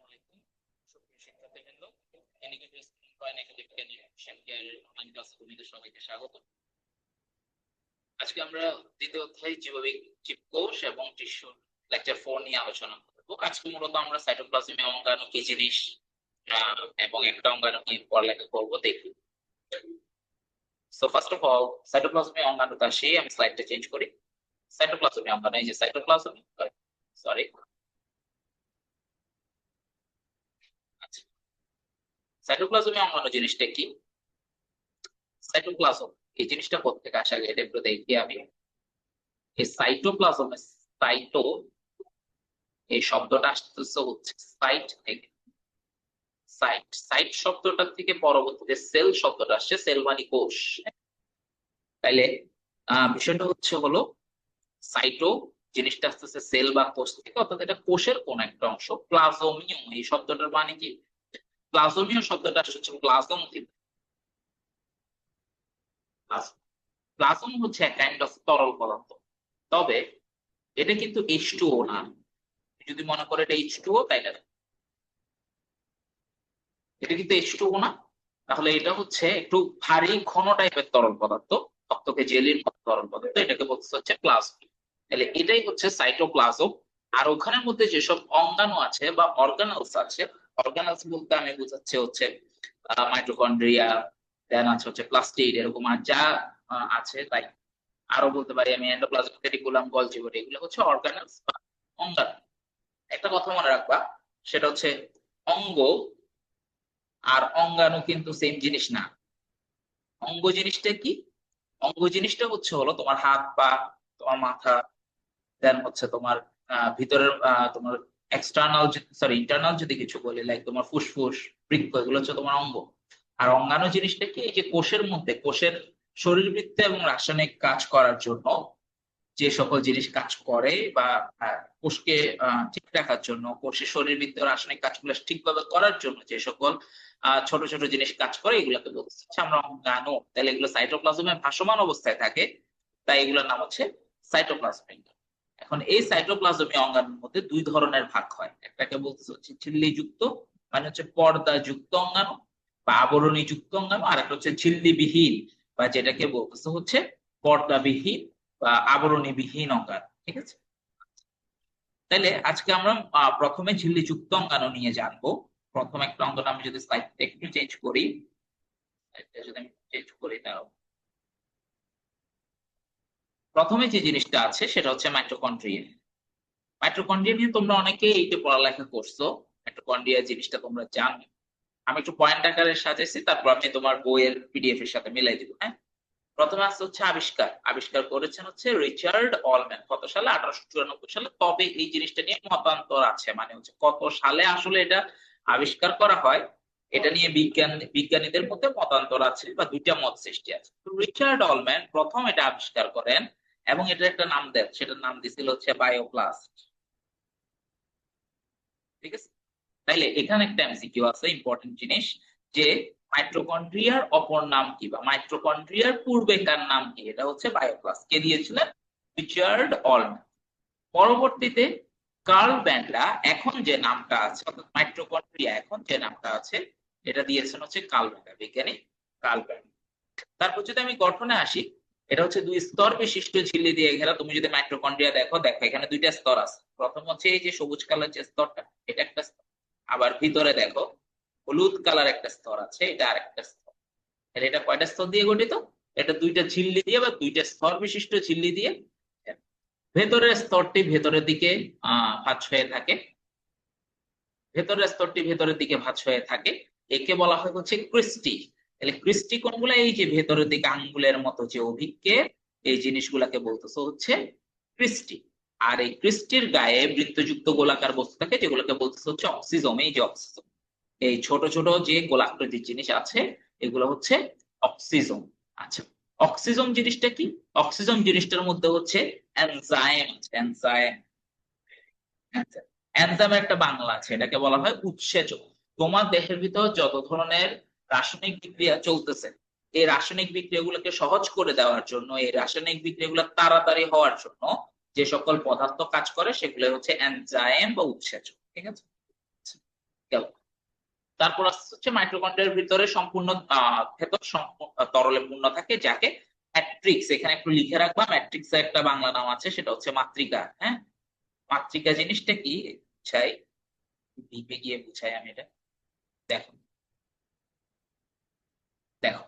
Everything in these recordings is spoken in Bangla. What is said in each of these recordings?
আসসালামু আলাইকুম সুপ্রিয় শিক্ষার্থীবৃন্দ, এনিকেটিভ স্কুল ফর একাডেমিক এডুকেশন কেয়ারের অনলাইন ক্লাসে তোমাদের সবাইকে স্বাগত। আজকে আমরা দ্বিতীয় অধ্যায় জীবকোষ এবং টিস্যুর লেকচার 4 নিয়ে আলোচনা করব। আজকে মূলত আমরা সাইটোপ্লাজমে অঙ্গাণু কি জিনিস এবং একটা অঙ্গাণু কি পড়ালেখা করব দেখি। সো ফার্স্ট অফ অল সাইটোপ্লাজমে অঙ্গাণুতে আসি, আমি স্লাইডটা চেঞ্জ করি। সাইটোপ্লাজমে অঙ্গাণু, এই যে সাইটোপ্লাজম, সরি সাইটোপ্লাজমে অঙ্গাণু জিনিসটা কি? সাইটোপ্লাজম এই জিনিসটা কোথা থেকে আসে আগে এটা একটু দেখি আমি। এই সাইটোপ্লাজম, সাইটো এই শব্দটা আসতেছে হচ্ছে সাইট থেকে। সাইট সাইট শব্দটা থেকে পরবর্তীতে সেল শব্দটা আসছে, সেল মানে কোষ। তাইলে বিষয়টা হলো সাইটো জিনিসটা আসতেছে সেল বা কোষ থেকে, অর্থাৎ এটা কোষের কোন একটা অংশ। প্লাজমিয় এই শব্দটার মানে কি? প্লাজমিয় শব্দটা আসছে প্লাজম থেকে। প্লাজম হচ্ছে এক কাইন্ড অফ তরল পদার্থ, তবে এটা কিন্তু H2O না। যদি মনে করে এটা H2O, তাই না? এটা কিন্তু H2O না। তাহলে এটা হচ্ছে একটু ভারী ঘন টাইপের তরল পদার্থ, রক্তকে জেলির মতো তরল পদার্থ, এটাকে বলতে হচ্ছে প্লাজম। তাহলে এটাই হচ্ছে সাইটোপ্লাজম। আর ওখানের মধ্যে যেসব অঙ্গাণু আছে বা অর্গানালস আছে, অর্গানালস বলতে আমি বুঝাচ্ছি হচ্ছে মাইটোকন্ড্রিয়া, দেন আছে হচ্ছে প্লাস্টিড, এরকম আর যা আছে তাই। আরো বলতে পারি আমি এন্ডোপ্লাজমিক রেটিকুলাম, গলজি বডি, এগুলো হচ্ছে অর্গানালস বা অঙ্গাণু। একটা কথা মনে রাখবা, সেটা হচ্ছে অঙ্গ আর অঙ্গাণু কিন্তু সেম জিনিস না। অঙ্গ জিনিসটা কি? অঙ্গ জিনিসটা হলো তোমার হাত পা, তোমার মাথা, দেন হচ্ছে তোমার ভিতরের তোমার এক্সটার্নাল, সরি ইন্টারনাল যদি কিছু বলি, লাইক তোমার ফুসফুস, বৃক্ক, এগুলো হচ্ছে তোমার অঙ্গ। আর অঙ্গাণু জিনিসটা কি? এই যে কোষের মধ্যে, কোষের শরীরবৃত্তীয় এবং রাসায়নিক কাজ করার জন্য যে সকল জিনিস কাজ করে, বা কোষকে ঠিক রাখার জন্য, কোষের শরীরবৃত্তীয় রাসায়নিক কাজগুলো ঠিকভাবে করার জন্য যে সকল ছোট ছোট জিনিস কাজ করে, এগুলোকে বলতে আমরা অঙ্গাণু। তাহলে এগুলো সাইটোপ্লাজমে ভাসমান অবস্থায় থাকে, তাই এগুলোর নাম হচ্ছে সাইটোপ্লাজম। এখন এই সাইটোপ্লাজমীয় অঙ্গাণুর মধ্যে দুই ধরনের ভাগ হয়। একটাকে বলতেছে হচ্ছে ঝিল্লিযুক্ত, মানে হচ্ছে পর্দাযুক্ত অঙ্গাণু বা আবরণী যুক্ত অঙ্গাণু, আর একটা হচ্ছে ঝিল্লিবিহীন বা যেটাকে বলতেছে হচ্ছে পর্দাবিহীন বা আবরণীবিহীন অঙ্গাণু। ঠিক আছে, তাহলে আজকে আমরা প্রথমে ঝিল্লিযুক্ত অঙ্গাণু নিয়ে জানবো। প্রথম একটা অঙ্গাণু, আমি যদি স্লাইডটা একটু চেঞ্জ করি, যদি আমি চেঞ্জ করি, তাও প্রথমে যে জিনিসটা আছে সেটা হচ্ছে মাইটোকন্ড্রিয়া। মাইটোকন্ড্রিয়া নিয়ে তোমরা অনেকে এই যে পড়ালেখা করছো, মাইটোকন্ড্রিয়া জিনিসটা তোমরা জানো। আমি একটু পয়েন্ট আকারে সাজাইছি, তারপর আমি তোমার বইয়ের পিডিএফ এর সাথে মিলাই দিব। হ্যাঁ, প্রথমে আসছে হচ্ছে আবিষ্কার। আবিষ্কার করেছেন হচ্ছে রিচার্ড অলম্যান, কত সালে? 1894 সালে। তবে এই জিনিসটা নিয়ে মতান্তর আছে, মানে হচ্ছে কত সালে আসলে এটা আবিষ্কার করা হয়, এটা নিয়ে বিজ্ঞানীদের মধ্যে মতান্তর আছে, বা দুইটা মত সৃষ্টি আছে। রিচার্ড অলম্যান প্রথম এটা আবিষ্কার করেন এবং এটা একটা নাম দেন, সেটার নাম দিছিল হচ্ছে বায়োপ্লাস্ট। ঠিক আছে, তাইলে এখানে একটা এমসিকিউ আছে, ইম্পর্টেন্ট জিনিস, যে মাইটোকন্ড্রিয়ার অপর নাম কি, বা মাইটোকন্ড্রিয়ার পূর্বেকার নাম কি? এটা হচ্ছে বায়োপ্লাস্ট। কে দিয়েছিলেন? রিচার্ড অলম্যান। পরবর্তীতে কার্ল ব্যান্ডরা এখন যে নামটা আছে, অর্থাৎ মাইটোকন্ড্রিয়া এখন যে নামটা আছে, এটা দিয়েছেন হচ্ছে কার্ল ব্যান্ডার, বিজ্ঞানী কার্ল ব্যান্ডার। তারপর যদি আমি গঠনে আসি, এটা হচ্ছে দুই স্তর বিশিষ্ট ঝিল্লি দিয়ে ঘেরা। তুমি যদি মাইটোকন্ড্রিয়া দেখো, দেখো এখানে দুইটা স্তর আছে। প্রথম হচ্ছে এই যে সবুজ কালার যে স্তরটা, এটা একটা স্তর। আবার ভিতরে দেখো হলুদ কালার একটা স্তর আছে, এটা আরেকটা স্তর। তাহলে এটা কয়টা স্তর দিয়ে গঠিত? এটা দুইটা ঝিল্লি দিয়ে বা দুইটা স্তর বিশিষ্ট ঝিল্লি দিয়ে। ভেতরের স্তরটি ভেতরের দিকে ভাঁজ হয়ে থাকে, ভেতরের স্তরটি ভেতরের দিকে ভাঁজ হয়ে থাকে, একে বলা হয় হচ্ছে ক্রিস্টি। তাহলে ক্রিস্টি কোনগুলা? এই যে ভেতরের দিকে আঙ্গুলের মতো যে অভিক্ষেপ, এই জিনিসগুলাকে বলতেছে হচ্ছে ক্রিস্টি। আর এই ক্রিস্টির গায়ে বৃত্তযুক্ত গোলাকার বস্তু থাকে, যেগুলোকে বলতেছে হচ্ছে অক্সিজম। এই যে অক্সিজম, এই ছোট ছোট যে গোলাকৃতির জিনিস আছে, এগুলো হচ্ছে অক্সিজম। আচ্ছা, অক্সিজম জিনিসটা কি? অক্সিজম জিনিসটার মধ্যে হচ্ছে এনজাইম আছে। এনজাইম, এনজাইমের একটা বাংলা আছে, এটাকে বলা হয় উৎসেচক। তোমার দেহের ভিতর যত ধরনের রাসায়নিক বিক্রিয়া চলতেছে, এই রাসায়নিক বিক্রিয়াগুলোকে সহজ করে দেওয়ার জন্য, এই রাসায়নিক বিক্রিয়াগুলো তাড়াতাড়ি হওয়ার জন্য যে সকল পদার্থ কাজ করে, সেগুলো হচ্ছে এনজাইম বা উৎসেচক। ঠিক আছে, গেল। তারপর হচ্ছে মাইটোকন্ড্রিয়ার ভিতরে সম্পূর্ণ ভেতর তরলে পূর্ণ থাকে, যাকে ম্যাট্রিক্স, এখানে একটু লিখে রাখবা, ম্যাট্রিক্স এর একটা বাংলা নাম আছে, সেটা হচ্ছে মাতৃকা। হ্যাঁ, মাতৃকা জিনিসটা কি বুঝাই, দ্বীপে গিয়ে বুঝাই আমি এটা। দেখো দেখো,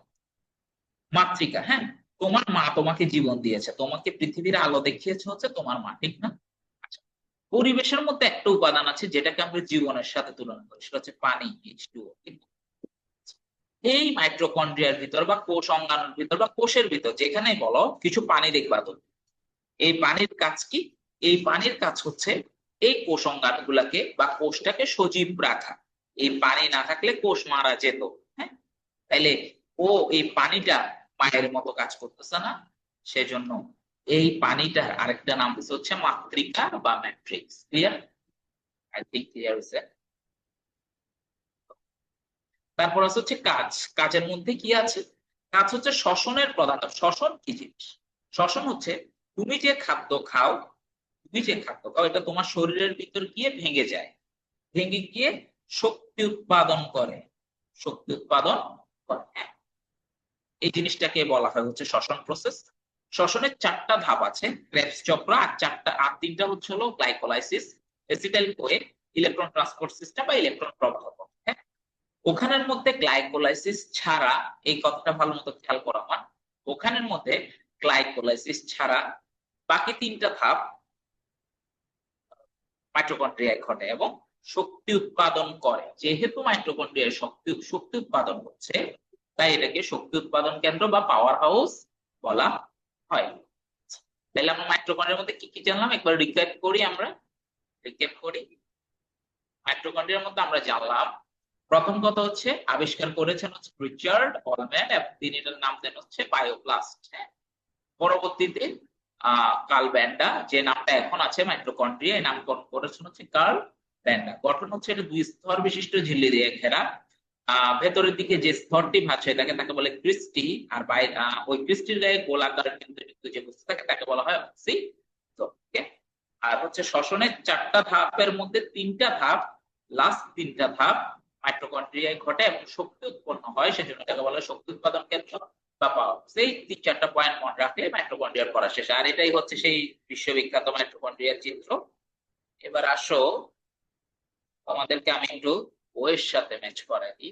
মাতৃকা, হ্যাঁ, তোমার মা তোমাকে জীবন দিয়েছে, তোমাকে পৃথিবীর আলো দেখিয়েছে হচ্ছে তোমার মা, ঠিক না? আচ্ছা, পরিবেশের মধ্যে একটা উপাদান আছে যেটাকে আমরা জীবনের সাথে তুলনা করি, সেটা হচ্ছে পানি, H2O। এই মাইটোকন্ড্রিয়ার ভিতর বা কোষ অঙ্গাণুর ভিতর বা কোষের ভিতর যেখানেই বলো কিছু পানি দেখবা তো, এই পানির কাজ কি? এই পানির কাজ হচ্ছে এই কোষ অঙ্গাণু গুলাকে বা কোষটাকে সজীব রাখা। এই পানি না থাকলে কোষ মারা যেত। হ্যাঁ, তাইলে ও এই পানিটা মায়ের মতো কাজ করতেছে না, সেজন্য এই পানিটার আরেকটা নাম হচ্ছে মাতৃকা বা matrix. Clear? I think clear হয়েছে। তারপর আছে হচ্ছে কাজ। কাজের মধ্যে কি আছে? কাজ হচ্ছে শ্বসনের প্রধান। শ্বসন কি জিনিস? শ্বসন হচ্ছে তুমি যে খাদ্য খাও, তুমি যে খাদ্য খাও এটা তোমার শরীরের ভিতর গিয়ে ভেঙে যায়, ভেঙে গিয়ে শক্তি উৎপাদন করে, শক্তি উৎপাদন করে। হ্যাঁ, এই জিনিসটাকে বলা হয় হচ্ছে শ্বসন প্রসেস। শ্বসনের চারটা ধাপ আছে, ক্রেবস চক্র, আর তিনটা হচ্ছে হলো glycolysis, acetyl Koi, electron transport system বা ইলেকট্রন প্রবাহ পথ। হ্যাঁ, ওখানের মধ্যে গ্লাইকোলাইসিস ছাড়া, এই কথাটা ভালো মতো খেয়াল করা আমার, ওখানের মধ্যে গ্লাইকোলাইসিস ছাড়া বাকি তিনটা ধাপ মাইটোকন্ড্রিয়ায় ঘটে এবং শক্তি উৎপাদন করে। যেহেতু মাইটোকন্ড্রিয়ায় শক্তি শক্তি উৎপাদন হচ্ছে, তাই এটাকে শক্তি উৎপাদন কেন্দ্র বা পাওয়ার হাউস বলা হয়। তাহলে আমরা মাইটোকন্ড্রিয়ার মধ্যে কি কি জানলাম একবার রিক্যাপ করি। আমরা রিক্যাপ করি, মাইটোকন্ড্রিয়ার মধ্যে আমরা জানলাম প্রথম কথা হচ্ছে আবিষ্কার করেছেন হচ্ছে রিচার্ড অলম্যান, এবং তিনি এটার নাম দেন হচ্ছে বায়োপ্লাস্ট। হ্যাঁ, পরবর্তীতে কার্ল ব্যান্ডা, যে নামটা এখন আছে মাইটোকন্ড্রিয়া, এই নামকরণ করেছেন হচ্ছে কার্ল ব্যান্ডা। গঠন হচ্ছে এটা দুই স্তর বিশিষ্ট ঝিল্লি দিয়ে ঘেরা। ভেতরের দিকে যে স্তরটি ভাঁজ হয়ে থাকে তাকে বলে ক্রিস্টি, আর বাইরে ওই ক্রিস্টির গায়ে গোলাকার কিন্তু যে বস্তু থাকে তাকে বলা হয় অক্সিজোন। আর হচ্ছে শ্বসনের চারটা ধাপের মধ্যে তিনটা ধাপ, লাস্ট তিনটা ধাপ মাইটোকন্ড্রিয়ায় ঘটে এবং শক্তি উৎপন্ন হয়, সেজন্য এটাকে বলা হয় শক্তি উৎপাদন কেন্দ্র বা পাওয়ার। সেই তিন চারটা পয়েন্ট মনে রাখলে মাইটোকন্ড্রিয়ার পড়া শেষ। আর এটাই হচ্ছে সেই বিশ্ববিখ্যাত মাইটোকন্ড্রিয়ার চিত্র। এবার আসো, আমাদেরকে আমি একটু বইয়ের সাথে ম্যাচ করাই দিই।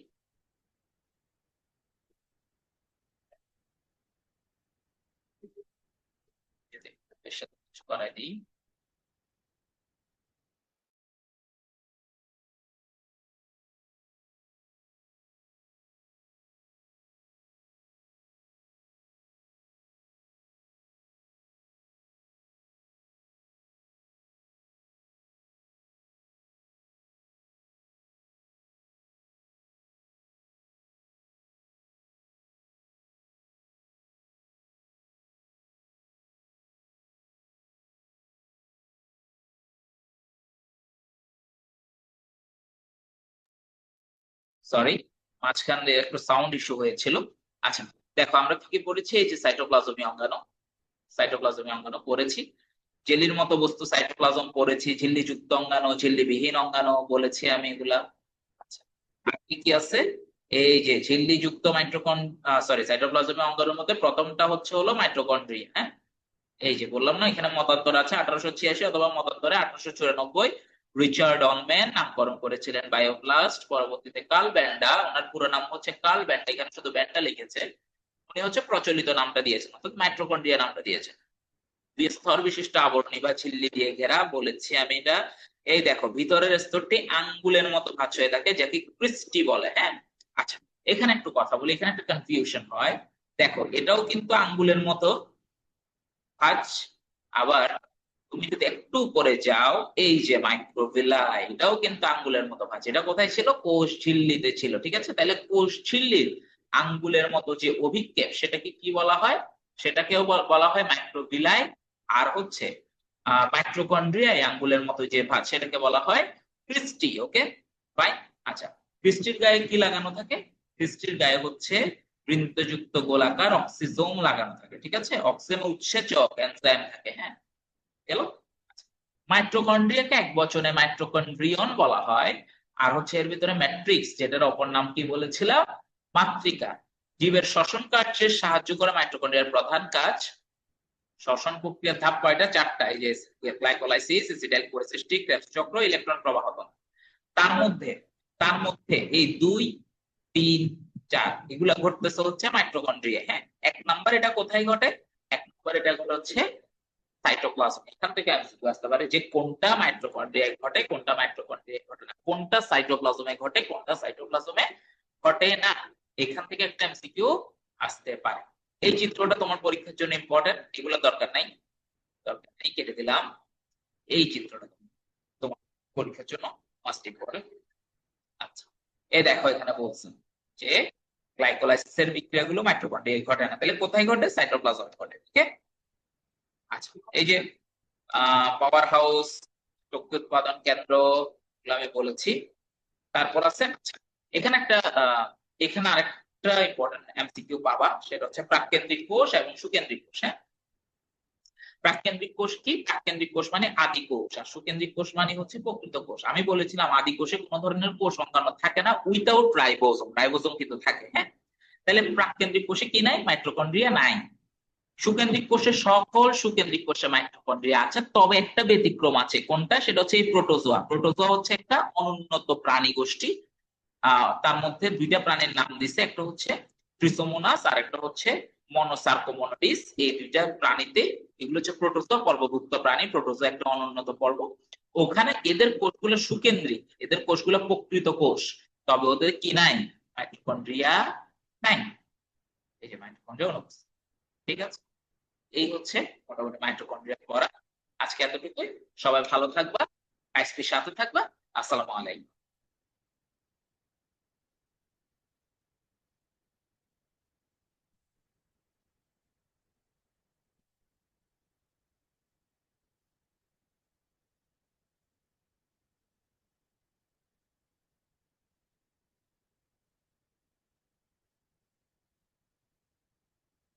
বইয়ের সাথে ম্যাচ করাই দিই। সরি, মাঝখান দিয়ে একটু সাউন্ড ইস্যু হয়েছিল। আচ্ছা, দেখো আমরা কি কি পড়েছি, এই যে সাইটোপ্লাজমীয় অঙ্গাণু, সাইটোপ্লাজমীয় অঙ্গাণু পড়েছি, জেলির মতো বস্তু সাইটোপ্লাজম পড়েছি, ঝিল্লি যুক্ত অঙ্গাণু, ঝিল্লি বিহীন অঙ্গাণু বলেছি আমি এগুলা। আচ্ছা, আর কি কি আছে? এই যে ঝিল্লি যুক্ত সাইটোপ্লাজমীয় অঙ্গাণুর মধ্যে প্রথমটা হচ্ছে হলো মাইটোকন্ড্রিয়া। হ্যাঁ, এই যে বললাম না এখানে মতান্তর আছে, 1886 অথবা মতান্তরে 1894 রিচার্ড অলম্যান নামকরণ করেছিলেন বায়োপ্লাস্ট। পরবর্তীতে কার্ল ব্যান্ডা, ওনার পুরো নাম হচ্ছে কার্ল ব্যান্ডা, এখানে শুধু ব্যান্ডা লিখেছে, উনি হচ্ছে প্রচলিত নামটা দিয়েছেন, অর্থাৎ মাইটোকন্ড্রিয়া নামটা দিয়েছেন। দুই স্তর বিশিষ্ট আবরণী বা ঝিল্লি দিয়ে ঘেরা বলেছি আমি এটা। এই দেখো ভিতরের স্তরটি আঙ্গুলের মতো ভাঁজ হয়ে থাকে, যাকে ক্রিস্টি বলে। হ্যাঁ, আচ্ছা, এখানে একটু কথা বলি, এখানে একটা কনফিউশন হয়। দেখো এটাও কিন্তু আঙ্গুলের মতো ভাঁজ, আবার তুমি যদি একটু উপরে যাও, এই যে মাইক্রোভিলাই, এটাও কিন্তু আঙ্গুলের মতো ভাঁজ। এটা কোথায় ছিল? কোষ ঝিল্লিতে ছিল। ঠিক আছে, তাহলে কোষ ঝিল্লির আঙ্গুলের মতো যে অভিক্ষেপ, সেটাকে কি বলা হয়? সেটাকেও বলা হয় মাইক্রোভিলাই। আর হচ্ছে মাইটোকন্ড্রিয়ায় আঙ্গুলের মতো যে ভাঁজ, সেটাকে বলা হয় ক্রিস্টি। ওকে, ফাইন। আচ্ছা, ক্রিস্টির গায়ে কি লাগানো থাকে? ক্রিস্টির গায়ে হচ্ছে বৃন্তযুক্ত গোলাকার অক্সিজোম লাগানো থাকে। ঠিক আছে, অক্সিজেন উৎসেচক এনজাইম থাকে। হ্যাঁ, গেল। মাইটোকন্ড্রিয়াকে এক বচনে মাইটোকন্ড্রিয়ন বলা হয়, আর হচ্ছে এর ভিতরে ম্যাট্রিক্স, যেটার অপর নাম কি বলেছিলাম, মাতৃকা। জীবের শ্বসন কার্যে সাহায্য করে মাইটোকন্ড্রিয়ার প্রধান কাজ। শ্বসন প্রক্রিয়ার ধাপ কয়টা? 4টা। এই যে গ্লাইকোলাইসিস, এসিটাইল কোলেসিস্টিক, ক্রেবস চক্র, ইলেকট্রন প্রবাহন। তার মধ্যে এই 2, 3, 4 এগুলা ঘটতেছে হচ্ছে মাইটোকন্ড্রিয়া। হ্যাঁ, 1 নাম্বার এটা কোথায় ঘটে? 1 নাম্বার এটা ঘটে হচ্ছে সাইটোপ্লাজম। এখান থেকে এমসিকিউ আসতে পারে যে কোনটা মাইটোকন্ড্রিয়ায় ঘটে, কোনটা মাইটোকন্ড্রিয়ায় ঘটে না, কোনটা সাইটোপ্লাজমে ঘটে, কোনটা সাইটোপ্লাজমে ঘটে না। এখান থেকে একটা এমসিকিউ আসতে পারে। এই চিত্রটা তোমার পরীক্ষার জন্য ইম্পর্টেন্ট, এগুলো দরকার নাই, কেটে দিলাম। এই চিত্রটা তোমার পরীক্ষার জন্য মাস্ট ইম্পর্টেন্ট। আচ্ছা, এই দেখো এখানে বলছেন যে গ্লাইকোলাইসিসের বিক্রিয়াগুলো মাইটোকন্ড্রিয়ায় ঘটে না, তাহলে কোথায় ঘটে? সাইটোপ্লাজমে ঘটে। ঠিক আছে। আচ্ছা, এই যে পাওয়ার হাউস, শক্তি উৎপাদন কেন্দ্র, এগুলো আমি বলেছি। তারপর আছে এখানে এখানে আরেকটা ইম্পর্টেন্ট এমসিকিউ পাবা, সেটা হচ্ছে প্রাককেন্দ্রিক কোষ এবং সুকেন্দ্রিক কোষ। হ্যাঁ, প্রাককেন্দ্রিক কোষ কি? প্রাককেন্দ্রিক কোষ মানে আদি কোষ, আর সুকেন্দ্রিক কোষ মানে হচ্ছে প্রকৃত কোষ। আমি বলেছিলাম আদি কোষে কোনো ধরনের কোষ অঙ্গাণু থাকে না উইথাউট রাইবোজোম, রাইবোজোম কিন্তু থাকে। হ্যাঁ, তাহলে প্রাককেন্দ্রিক কোষে কি নাই? মাইটোকন্ড্রিয়া নাই। সুকেন্দ্রিক কোষে সকল সুকেন্দ্রিক কোষে মাইটোকন্ড্রিয়া আছে, তবে একটা ব্যতিক্রম আছে। কোনটা? সেটা হচ্ছে এই প্রোটোজোয়া। প্রোটোজোয়া হচ্ছে একটা অনুন্নত প্রাণী গোষ্ঠী। তার মধ্যে 2টা প্রাণীর নাম দিছে, একটা হচ্ছে ট্রিসোমোনাস আর একটা হচ্ছে মনোসার্কোমোনাটিস। এই 2টা প্রাণীতে, এগুলো হচ্ছে প্রোটোজোয়া পর্বভুক্ত প্রাণী। প্রোটোজোয়া একটা অনুন্নত পর্ব। ওখানে এদের কোষগুলো সুকেন্দ্রিক, এদের কোষগুলো প্রকৃত কোষ, তবে ওদের কি নাই? মাইটোকন্ড্রিয়া নাই। এই যে মাইটোকন্ড্রিয়া অনুপস্থিত। ঠিক আছে, এই হচ্ছে মোটামুটি মাইটোকন্ড্রিয়া পড়া। আজকে এতটুকু। সবাই ভালো থাকবা, আইসপির সাথে থাকবা। আসসালামু আলাইকুম।